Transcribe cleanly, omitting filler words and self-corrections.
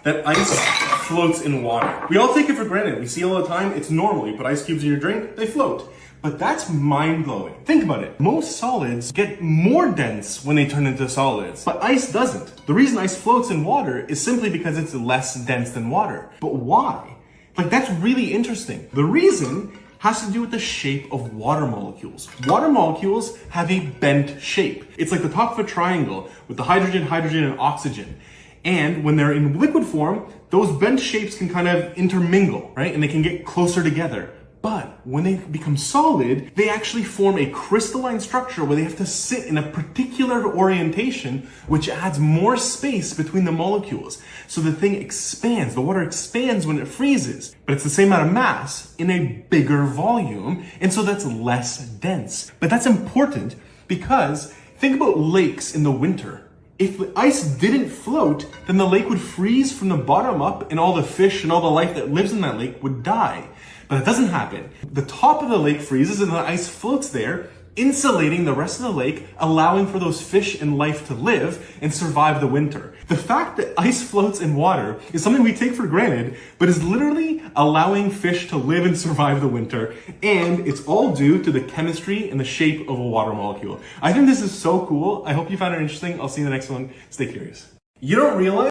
that ice floats in water. We all take it for granted. We see it all the time. It's normal. You put ice cubes in your drink, they float. But that's mind-blowing. Think about it. Most solids get more dense when they turn into solids, but ice doesn't. The reason ice floats in water is simply because it's less dense than water. But why? Like, that's really interesting. The reason has to do with the shape of water molecules. Water molecules have a bent shape. It's like the top of a triangle with the hydrogen, hydrogen, and oxygen. And when they're in liquid form, those bent shapes can kind of intermingle, right? And they can get closer together. But when they become solid, they actually form a crystalline structure where they have to sit in a particular orientation, which adds more space between the molecules. So the thing expands, the water expands when it freezes, but it's the same amount of mass in a bigger volume, and so that's less dense. But that's important because think about lakes in the winter. If the ice didn't float, then the lake would freeze from the bottom up and all the fish and all the life that lives in that lake would die. But it doesn't happen. The top of the lake freezes and the ice floats there, insulating the rest of the lake, allowing for those fish and life to live and survive the winter. The fact that ice floats in water is something we take for granted, but is literally allowing fish to live and survive the winter. And it's all due to the chemistry and the shape of a water molecule. I think this is so cool. I hope you found it interesting. I'll see you in the next one. Stay curious. You don't realize